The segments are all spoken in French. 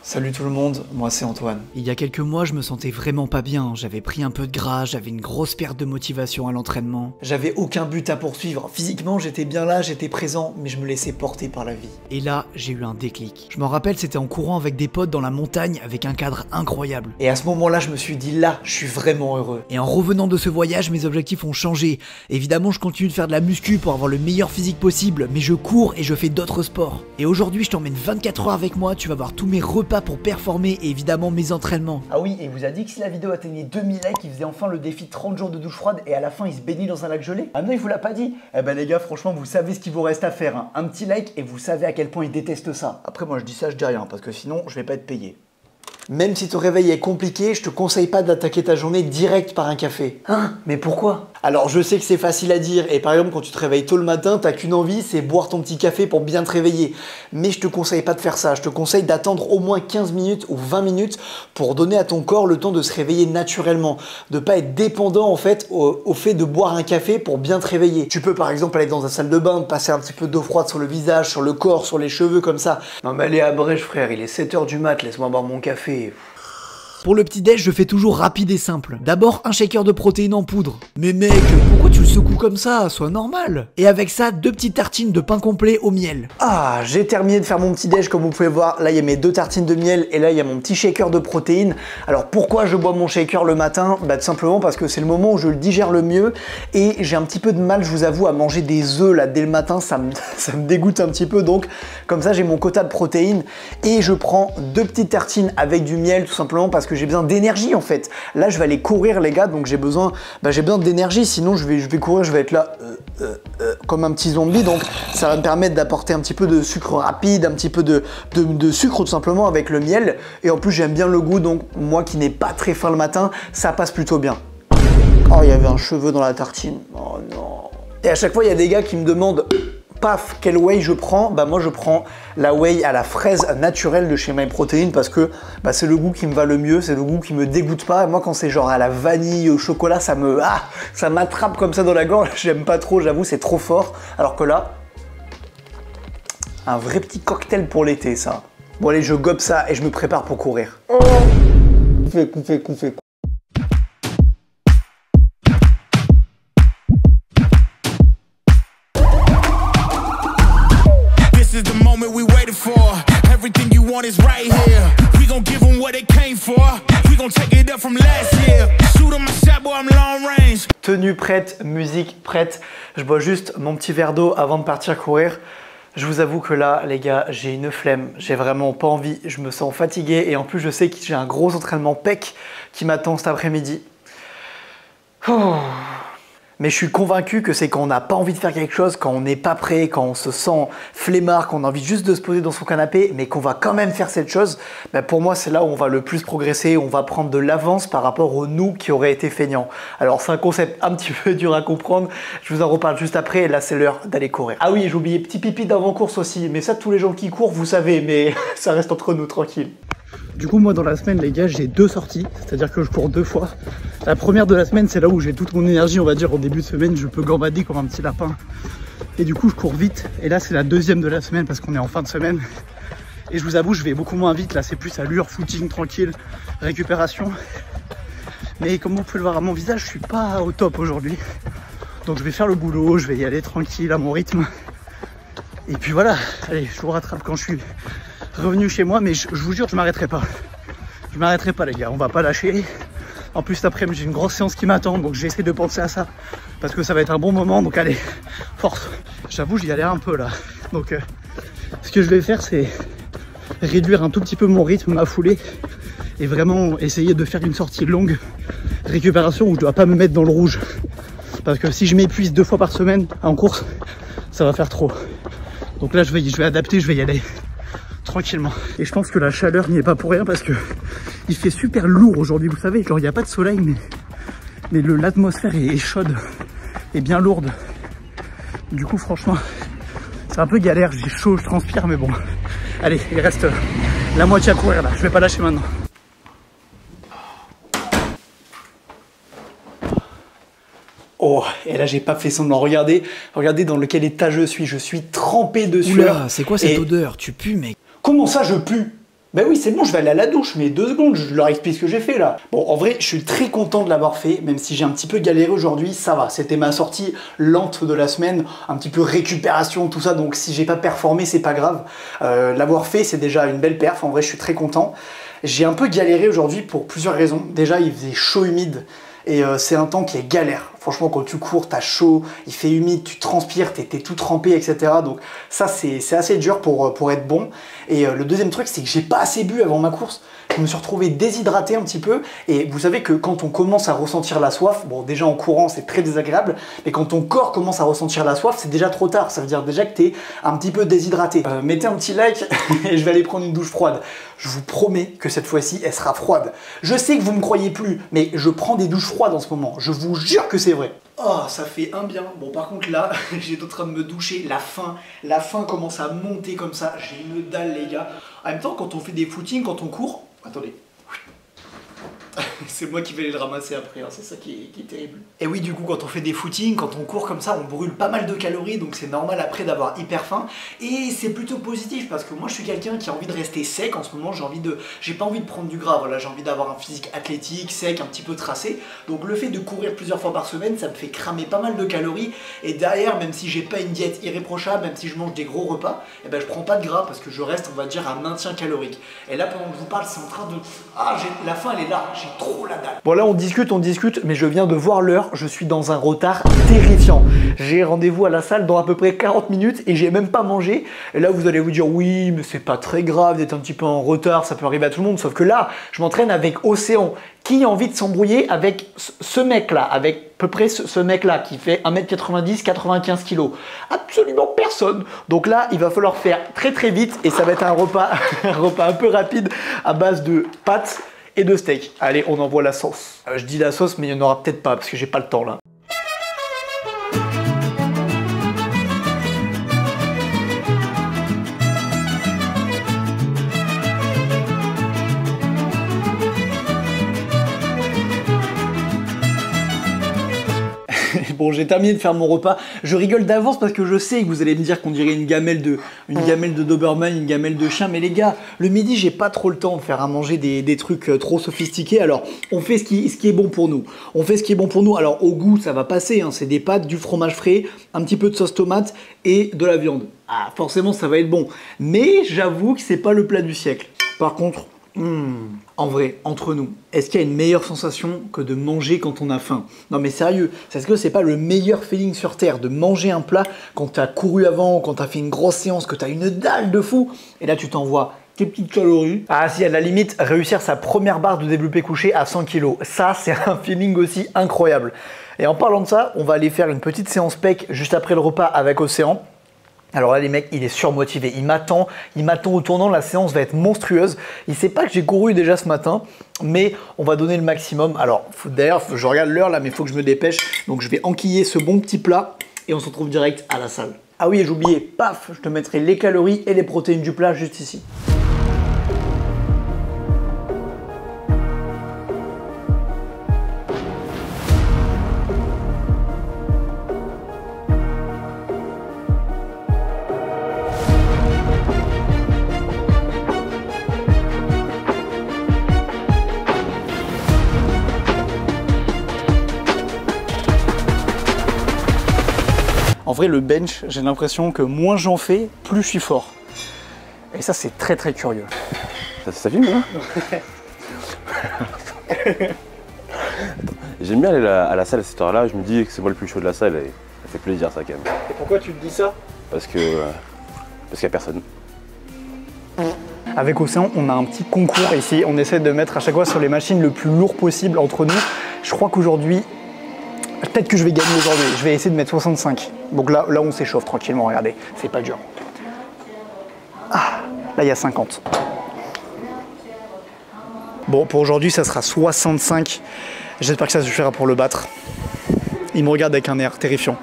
Salut tout le monde, moi c'est Antoine. Il y a quelques mois, je me sentais vraiment pas bien. J'avais pris un peu de gras, j'avais une grosse perte de motivation à l'entraînement. J'avais aucun but à poursuivre. Physiquement, j'étais bien là, j'étais présent, mais je me laissais porter par la vie. Et là, j'ai eu un déclic. Je m'en rappelle, c'était en courant avec des potes dans la montagne avec un cadre incroyable. Et à ce moment-là, je me suis dit là, je suis vraiment heureux. Et en revenant de ce voyage, mes objectifs ont changé. Évidemment, je continue de faire de la muscu pour avoir le meilleur physique possible, mais je cours et je fais d'autres sports. Et aujourd'hui, je t'emmène 24 heures avec moi, tu vas voir tous mes repas pour performer et évidemment mes entraînements. Ah oui, et il vous a dit que si la vidéo atteignait 2000 likes, il faisait enfin le défi 30 jours de douche froide et à la fin, il se baignait dans un lac gelé. Ah non, il vous l'a pas dit. Eh ben les gars, franchement, vous savez ce qu'il vous reste à faire, hein. Un petit like et vous savez à quel point il déteste ça. Après, moi je dis ça, je dis rien, parce que sinon, je vais pas être payé. Même si ton réveil est compliqué, je te conseille pas d'attaquer ta journée direct par un café. Hein? Mais pourquoi? Alors je sais que c'est facile à dire et par exemple quand tu te réveilles tôt le matin, t'as qu'une envie, c'est boire ton petit café pour bien te réveiller. Mais je te conseille pas de faire ça, je te conseille d'attendre au moins 15 minutes ou 20 minutes pour donner à ton corps le temps de se réveiller naturellement. De pas être dépendant en fait au fait de boire un café pour bien te réveiller. Tu peux par exemple aller dans ta salle de bain, passer un petit peu d'eau froide sur le visage, sur le corps, sur les cheveux comme ça. Non mais allez à brèche frère, il est 7 h du mat, laisse-moi boire mon café. Pour le petit déj, je fais toujours rapide et simple. D'abord, un shaker de protéines en poudre. Mais mec, pourquoi tu le secoues comme ça? Sois normal. Et avec ça, 2 petites tartines de pain complet au miel. Ah, j'ai terminé de faire mon petit déj comme vous pouvez voir. Là, il y a mes 2 tartines de miel et là, il y a mon petit shaker de protéines. Alors, pourquoi je bois mon shaker le matin? Bah, tout simplement parce que c'est le moment où je le digère le mieux et j'ai un petit peu de mal, je vous avoue, à manger des œufs là dès le matin. Ça me dégoûte un petit peu. Donc, comme ça, j'ai mon quota de protéines et je prends 2 petites tartines avec du miel tout simplement parce que j'ai besoin d'énergie en fait. Là, je vais aller courir les gars, donc j'ai besoin d'énergie. Sinon, je vais courir, je vais être là comme un petit zombie. Donc, ça va me permettre d'apporter un petit peu de sucre rapide, un petit peu de sucre tout simplement avec le miel. Et en plus, j'aime bien le goût, donc moi qui n'ai pas très faim le matin, ça passe plutôt bien. Oh, il y avait un cheveu dans la tartine. Oh non. Et à chaque fois, il y a des gars qui me demandent paf, quel whey je prends? Bah moi je prends la whey à la fraise naturelle de chez MyProtein parce que bah, c'est le goût qui me va le mieux, c'est le goût qui me dégoûte pas. Et moi quand c'est genre à la vanille, au chocolat, ça m'attrape comme ça dans la gorge, j'aime pas trop, j'avoue, c'est trop fort. Alors que là, un vrai petit cocktail pour l'été ça. Bon allez, je gobe ça et je me prépare pour courir. Couffez. Everything you want is right here. We gon' give them what they came for. We gon' take it up from last year. Shoot 'em a shot, boy, I'm long range. Tenue prête, musique prête. Je bois juste mon petit verre d'eau avant de partir courir. Je vous avoue que là, les gars, j'ai une flemme. J'ai vraiment pas envie. Je me sens fatigué et en plus, je sais que j'ai un gros entraînement pec qui m'attend cet après-midi. Mais je suis convaincu que c'est quand on n'a pas envie de faire quelque chose, quand on n'est pas prêt, quand on se sent flemmard, qu'on a envie juste de se poser dans son canapé, mais qu'on va quand même faire cette chose, bah pour moi c'est là où on va le plus progresser, on va prendre de l'avance par rapport aux nous qui auraient été feignants. Alors c'est un concept un petit peu dur à comprendre, je vous en reparle juste après, et là c'est l'heure d'aller courir. Ah oui, j'ai oublié petit pipi d'avant-course aussi, mais ça tous les gens qui courent vous savez, mais ça reste entre nous, tranquille. Du coup, moi, dans la semaine, les gars, j'ai 2 sorties, c'est-à-dire que je cours 2 fois. La première de la semaine, c'est là où j'ai toute mon énergie, on va dire, au début de semaine, je peux gambader comme un petit lapin. Et du coup, je cours vite. Et là, c'est la deuxième de la semaine parce qu'on est en fin de semaine. Et je vous avoue, je vais beaucoup moins vite. Là, c'est plus allure, footing, tranquille, récupération. Mais comme vous pouvez le voir à mon visage, je suis pas au top aujourd'hui. Donc, je vais faire le boulot, je vais y aller tranquille, à mon rythme. Et puis voilà, allez, je vous rattrape quand je suis revenu chez moi, mais je vous jure, je m'arrêterai pas. Je m'arrêterai pas les gars, on va pas lâcher. En plus cet après-midi j'ai une grosse séance qui m'attend, donc j'essaie de penser à ça parce que ça va être un bon moment, donc allez, force. J'avoue, j'y galère un peu là. Donc ce que je vais faire, c'est réduire un tout petit peu mon rythme, ma foulée, et vraiment essayer de faire une sortie longue récupération où je dois pas me mettre dans le rouge. Parce que si je m'épuise 2 fois par semaine en course, ça va faire trop. Donc là je vais adapter, je vais y aller tranquillement. Et je pense que la chaleur n'y est pas pour rien parce que il fait super lourd aujourd'hui, vous savez, genre il n'y a pas de soleil mais l'atmosphère est chaude et bien lourde. Du coup franchement c'est un peu galère, j'ai chaud, je transpire, mais bon. Allez, il reste la moitié à courir là, je vais pas lâcher maintenant. Oh, et là j'ai pas fait semblant, regardez dans lequel état je suis trempé de sueur. Oula, c'est quoi cette odeur? Tu pues mec. Comment ça je pue? Bah oui, c'est bon, je vais aller à la douche, mais 2 secondes, je leur explique ce que j'ai fait là. Bon, en vrai, je suis très content de l'avoir fait, même si j'ai un petit peu galéré aujourd'hui, ça va. C'était ma sortie lente de la semaine, un petit peu récupération, tout ça, donc si j'ai pas performé, c'est pas grave. L'avoir fait, c'est déjà une belle perf, en vrai, je suis très content. J'ai un peu galéré aujourd'hui pour plusieurs raisons. Déjà, il faisait chaud, humide. Et c'est un temps qui est galère. Franchement, quand tu cours, t'as chaud, il fait humide, tu transpires, t'es tout trempé, etc. Donc ça, c'est assez dur pour être bon. Et le deuxième truc, c'est que j'ai pas assez bu avant ma course. Je me suis retrouvé déshydraté un petit peu. Et vous savez que quand on commence à ressentir la soif, bon, déjà en courant, c'est très désagréable. Mais quand ton corps commence à ressentir la soif, c'est déjà trop tard. Ça veut dire déjà que t'es un petit peu déshydraté. Mettez un petit like et je vais aller prendre une douche froide. Je vous promets que cette fois-ci, elle sera froide. Je sais que vous me croyez plus, mais je prends des douches froides en ce moment. Je vous jure que c'est vrai. Oh, ça fait un bien. Bon, par contre, là, j'étais en train de me doucher. La faim commence à monter comme ça. J'ai une dalle, les gars. En même temps, quand on fait des footings, quand on court... Attendez. C'est moi qui vais les ramasser après, hein. C'est ça qui est terrible. Et oui, du coup, quand on fait des footings, quand on court comme ça, on brûle pas mal de calories, donc c'est normal après d'avoir hyper faim. Et c'est plutôt positif parce que moi, je suis quelqu'un qui a envie de rester sec en ce moment. J'ai pas envie de prendre du gras. Voilà, j'ai envie d'avoir un physique athlétique, sec, un petit peu tracé. Donc le fait de courir plusieurs fois par semaine, ça me fait cramer pas mal de calories. Et derrière, même si j'ai pas une diète irréprochable, même si je mange des gros repas, eh ben je prends pas de gras parce que je reste, on va dire, à maintien calorique. Et là, pendant que je vous parle, c'est en train de... Ah, la faim, elle est là. J'ai trop la dalle. Bon là on discute, mais je viens de voir l'heure, je suis dans un retard terrifiant. J'ai rendez-vous à la salle dans à peu près 40 minutes et j'ai même pas mangé. Et là vous allez vous dire oui mais c'est pas très grave d'être un petit peu en retard, ça peut arriver à tout le monde. Sauf que là je m'entraîne avec Océan. Qui a envie de s'embrouiller avec ce mec là, avec à peu près ce mec là qui fait 1m90, 95 kg? Absolument personne. Donc là il va falloir faire très très vite et ça va être un repas, un repas un peu rapide à base de pâtes et de steak. Allez, on envoie la sauce. Je dis la sauce, mais il n'y en aura peut-être pas, parce que j'ai pas le temps là. Bon, j'ai terminé de faire mon repas. Je rigole d'avance parce que je sais que vous allez me dire qu'on dirait une gamelle de Doberman, une gamelle de chien. Mais les gars, le midi, j'ai pas trop le temps de faire à manger des trucs trop sophistiqués. Alors, on fait ce qui est bon pour nous. On fait ce qui est bon pour nous. Alors, au goût, ça va passer. Hein. C'est des pâtes, du fromage frais, un petit peu de sauce tomate et de la viande. Ah, forcément, ça va être bon. Mais j'avoue que c'est pas le plat du siècle. Par contre... En vrai, entre nous, est-ce qu'il y a une meilleure sensation que de manger quand on a faim? Non mais sérieux, est-ce que c'est pas le meilleur feeling sur Terre de manger un plat quand t'as couru avant, quand t'as fait une grosse séance, que t'as une dalle de fou, et là tu t'envoies tes petites calories. Ah si, à la limite, réussir sa première barre de développé couché à 100 kg, ça c'est un feeling aussi incroyable. Et en parlant de ça, on va aller faire une petite séance pec juste après le repas avec Océan. Alors là les mecs, il est surmotivé, il m'attend au tournant, la séance va être monstrueuse. Il sait pas que j'ai couru déjà ce matin, mais on va donner le maximum. Alors d'ailleurs, je regarde l'heure là, mais il faut que je me dépêche. Donc je vais enquiller ce bon petit plat et on se retrouve direct à la salle. Ah oui, et j'ai oublié, paf, je te mettrai les calories et les protéines du plat juste ici. En vrai, le bench, j'ai l'impression que moins j'en fais, plus je suis fort. Et ça, c'est très très curieux. Ça filme là? J'aime bien aller à la salle à cette heure-là, je me dis que c'est moi le plus chaud de la salle et ça fait plaisir ça quand même. Et pourquoi tu te dis ça? Parce qu'il n'y a personne. Avec Océan, on a un petit concours ici. On essaie de mettre à chaque fois sur les machines le plus lourd possible entre nous. Je crois qu'aujourd'hui, peut-être que je vais gagner aujourd'hui. Je vais essayer de mettre 65. Donc là on s'échauffe tranquillement, regardez. C'est pas dur. Ah, là il y a 50. Bon, pour aujourd'hui, ça sera 65. J'espère que ça suffira pour le battre. Il me regarde avec un air terrifiant.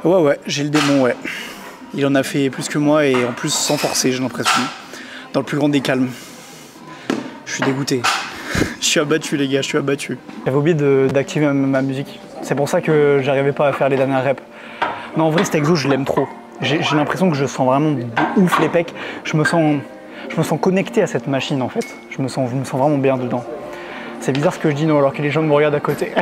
Ouais, j'ai le démon, ouais. Il en a fait plus que moi et en plus sans forcer, j'ai l'impression. Dans le plus grand des calmes. Je suis dégoûté. Je suis abattu, les gars, je suis abattu. J'avais oublié d'activer ma musique. C'est pour ça que j'arrivais pas à faire les dernières reps. Non, en vrai, cet exo, je l'aime trop. J'ai l'impression que je sens vraiment de ouf les pecs. Je me sens connecté à cette machine, en fait. Je me sens vraiment bien dedans. C'est bizarre ce que je dis, non, alors que les gens me regardent à côté.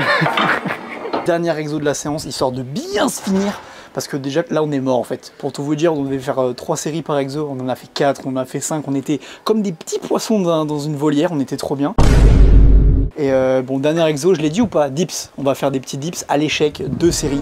Dernier exo de la séance, histoire de bien se finir. Parce que déjà, là, on est mort, en fait. Pour tout vous dire, on devait faire 3 séries par exo. On en a fait 4, on en a fait 5. On était comme des petits poissons dans une volière. On était trop bien. Et bon, dernier exo, je l'ai dit ou pas? Dips. On va faire des petits dips à l'échec, 2 séries.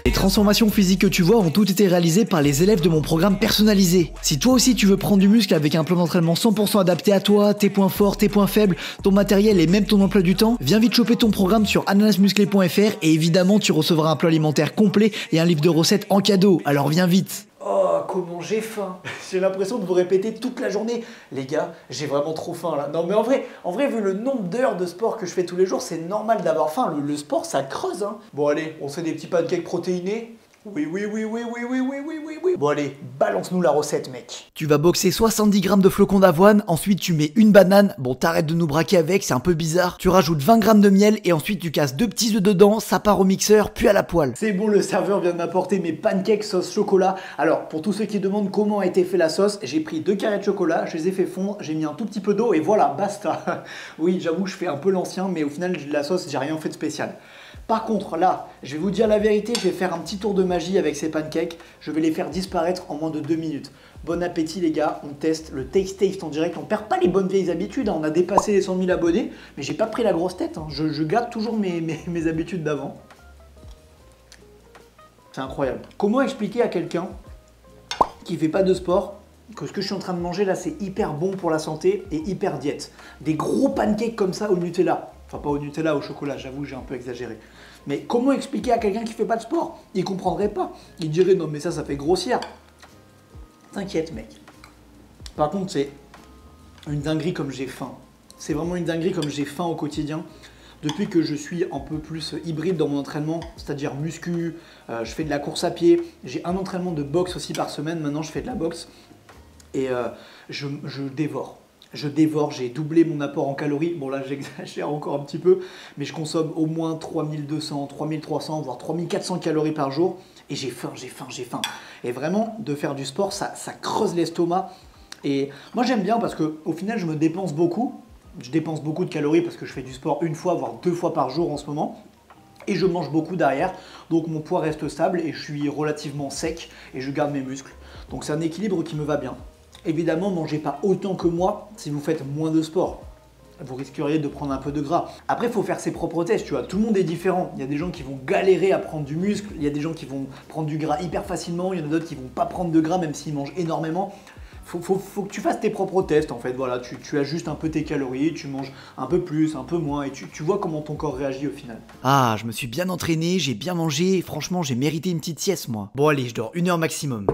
Les transformations physiques que tu vois ont toutes été réalisées par les élèves de mon programme personnalisé. Si toi aussi tu veux prendre du muscle avec un plan d'entraînement 100% adapté à toi, tes points forts, tes points faibles, ton matériel et même ton emploi du temps, viens vite choper ton programme sur ananasmusclé.fr et évidemment tu recevras un plan alimentaire complet et un livre de recettes en cadeau, alors viens vite. Oh, comment j'ai faim. J'ai l'impression de vous répéter toute la journée. Les gars, j'ai vraiment trop faim là. Non mais en vrai, vu le nombre d'heures de sport que je fais tous les jours, c'est normal d'avoir faim. Le sport, ça creuse, hein. Bon allez, on se fait des petits pancakes protéinés. Oui. Bon allez, balance-nous la recette, mec. Tu vas boxer 70 grammes de flocons d'avoine, ensuite tu mets une banane, bon t'arrêtes de nous braquer avec, c'est un peu bizarre. Tu rajoutes 20 grammes de miel et ensuite tu casses 2 petits œufs dedans, ça part au mixeur, puis à la poêle. C'est bon, le serveur vient de m'apporter mes pancakes sauce chocolat. Alors, pour tous ceux qui demandent comment a été fait la sauce, j'ai pris 2 carrés de chocolat, je les ai fait fondre, j'ai mis un tout petit peu d'eau et voilà, basta. Oui, j'avoue, je fais un peu l'ancien, mais au final, la sauce, j'ai rien fait de spécial. Par contre, là, je vais vous dire la vérité, je vais faire un petit tour de magie avec ces pancakes. Je vais les faire disparaître en moins de 2 minutes. Bon appétit les gars, on teste le taste en direct. On perd pas les bonnes vieilles habitudes, hein. On a dépassé les 100 000 abonnés, mais j'ai pas pris la grosse tête, hein. Je garde toujours mes habitudes d'avant. C'est incroyable. Comment expliquer à quelqu'un qui fait pas de sport que ce que je suis en train de manger là, c'est hyper bon pour la santé et hyper diète? Des gros pancakes comme ça au Nutella. Enfin, pas au Nutella, au chocolat, j'avoue, j'ai un peu exagéré. Mais comment expliquer à quelqu'un qui fait pas de sport? Il comprendrait pas. Il dirait, non mais ça fait grossière. T'inquiète, mec. Par contre, c'est une dinguerie comme j'ai faim. C'est vraiment une dinguerie comme j'ai faim au quotidien. Depuis que je suis un peu plus hybride dans mon entraînement, c'est-à-dire muscu, je fais de la course à pied, j'ai un entraînement de boxe aussi par semaine, maintenant je fais de la boxe. Et je dévore. Je dévore, j'ai doublé mon apport en calories. Bon là j'exagère encore un petit peu, mais je consomme au moins 3200, 3300, voire 3400 calories par jour. Et j'ai faim. Et vraiment, de faire du sport, ça creuse l'estomac. Et moi j'aime bien parce qu'au final je me dépense beaucoup. Je dépense beaucoup de calories parce que je fais du sport 1 fois, voire 2 fois par jour en ce moment. Et je mange beaucoup derrière, donc mon poids reste stable et je suis relativement sec et je garde mes muscles. Donc c'est un équilibre qui me va bien. Évidemment, mangez pas autant que moi si vous faites moins de sport. Vous risqueriez de prendre un peu de gras. Après, il faut faire ses propres tests, tu vois. Tout le monde est différent. Il y a des gens qui vont galérer à prendre du muscle, il y a des gens qui vont prendre du gras hyper facilement, il y en a d'autres qui vont pas prendre de gras même s'ils mangent énormément. Faut que tu fasses tes propres tests en fait. Voilà, tu ajustes un peu tes calories, tu manges un peu plus, un peu moins et tu vois comment ton corps réagit au final. Ah, je me suis bien entraîné, j'ai bien mangé et franchement, j'ai mérité une petite sieste moi. Bon allez, je dors 1 heure maximum.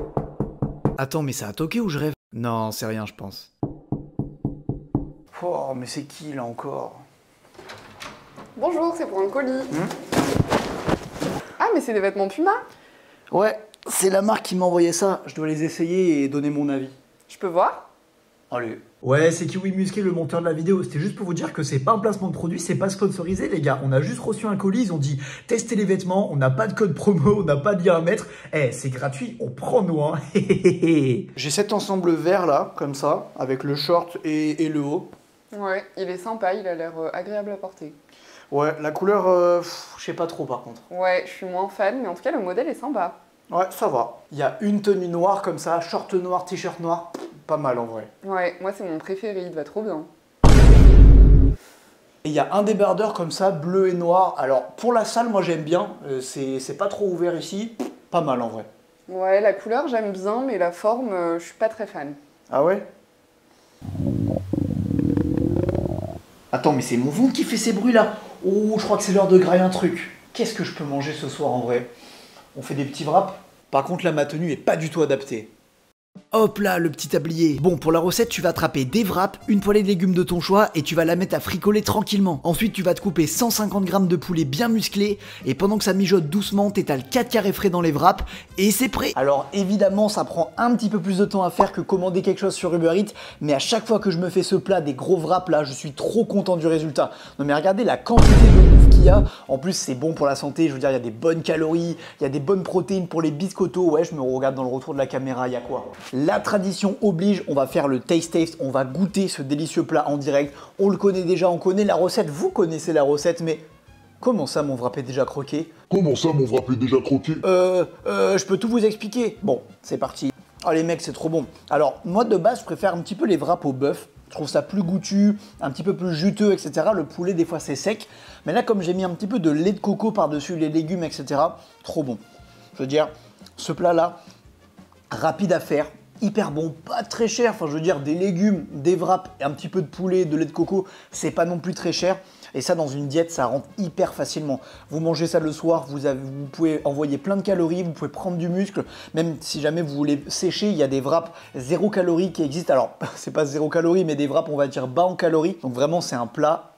Attends, mais ça a toqué ou je rêve? Non, c'est rien, je pense. Oh, mais c'est qui là encore? Bonjour, c'est pour un colis. Ah, mais c'est des vêtements Puma? Ouais, c'est la marque qui m'a envoyé ça. Je dois les essayer et donner mon avis. Je peux voir? Allez. Ouais, c'est Kiwi Musqué, le monteur de la vidéo. C'était juste pour vous dire que c'est pas un placement de produit, c'est pas sponsorisé, les gars. On a juste reçu un colis, ils ont dit testez les vêtements, on n'a pas de code promo, on n'a pas de lien à mettre. Eh, c'est gratuit, on prend nous, hein. J'ai cet ensemble vert là, comme ça, avec le short et le haut. Ouais, il est sympa, il a l'air agréable à porter. Ouais, la couleur, je sais pas trop par contre. Ouais, je suis moins fan, mais en tout cas, le modèle est sympa. Ouais, ça va. Il y a une tenue noire comme ça, short noir, t-shirt noir. Pas mal en vrai. Ouais, moi c'est mon préféré, il va trop bien. Et il y a un débardeur comme ça, bleu et noir. Alors pour la salle, moi j'aime bien. C'est pas trop ouvert ici. Pas mal en vrai. Ouais, la couleur j'aime bien, mais la forme, je suis pas très fan. Ah ouais? Attends, mais c'est mon ventre qui fait ces bruits là. Oh, je crois que c'est l'heure de grailler un truc. Qu'est-ce que je peux manger ce soir en vrai? on fait des petits wraps. Par contre là ma tenue est pas du tout adaptée. Hop là, le petit tablier. Bon, pour la recette, tu vas attraper des wraps, une poêlée de légumes de ton choix et tu vas la mettre à fricoler tranquillement. Ensuite, tu vas te couper 150 g de poulet bien musclé et pendant que ça mijote doucement, t'étales 4 carrés frais dans les wraps et c'est prêt. Alors évidemment, ça prend un petit peu plus de temps à faire que commander quelque chose sur Uber Eats, mais à chaque fois que je me fais ce plat, des gros wraps là, je suis trop content du résultat. Non mais regardez la quantité de bouffe qu'il y a. En plus, c'est bon pour la santé, je veux dire, il y a des bonnes calories, il y a des bonnes protéines pour les biscottos. Ouais, je me regarde dans le retour de la caméra, il y a quoi? La tradition oblige, on va faire le taste test, on va goûter ce délicieux plat en direct. On le connaît déjà, on connaît la recette, vous connaissez la recette, mais comment ça mon wrap est déjà croqué? Comment ça, mon wrap est déjà croqué? Je peux tout vous expliquer. Bon, c'est parti. Oh les mecs, c'est trop bon. Alors, moi de base, je préfère un petit peu les wraps au bœuf. Je trouve ça plus goûtu, un petit peu plus juteux, etc. Le poulet, des fois, c'est sec. Mais là, comme j'ai mis un petit peu de lait de coco par-dessus les légumes, etc., trop bon. Je veux dire, ce plat-là, rapide à faire, hyper bon, pas très cher. Enfin, je veux dire, des légumes, des wraps et un petit peu de poulet, de lait de coco, c'est pas non plus très cher. Et ça, dans une diète, ça rentre hyper facilement. Vous mangez ça le soir, vous pouvez envoyer plein de calories, vous pouvez prendre du muscle. Même si jamais vous voulez sécher, il y a des wraps 0 calories qui existent. Alors, c'est pas 0 calories, mais des wraps, on va dire, bas en calories. Donc vraiment, c'est un plat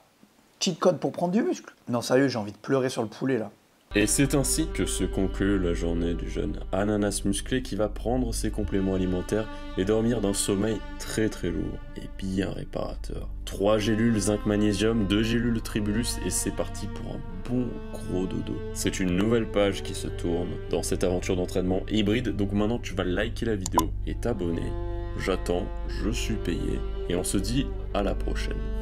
cheat code pour prendre du muscle. Non, sérieux, j'ai envie de pleurer sur le poulet, là. Et c'est ainsi que se conclut la journée du jeune ananas musclé qui va prendre ses compléments alimentaires et dormir d'un sommeil très lourd et bien réparateur. 3 gélules zinc magnésium, 2 gélules tribulus et c'est parti pour un bon gros dodo. C'est une nouvelle page qui se tourne dans cette aventure d'entraînement hybride, donc maintenant tu vas liker la vidéo et t'abonner. J'attends, je suis payé et on se dit à la prochaine.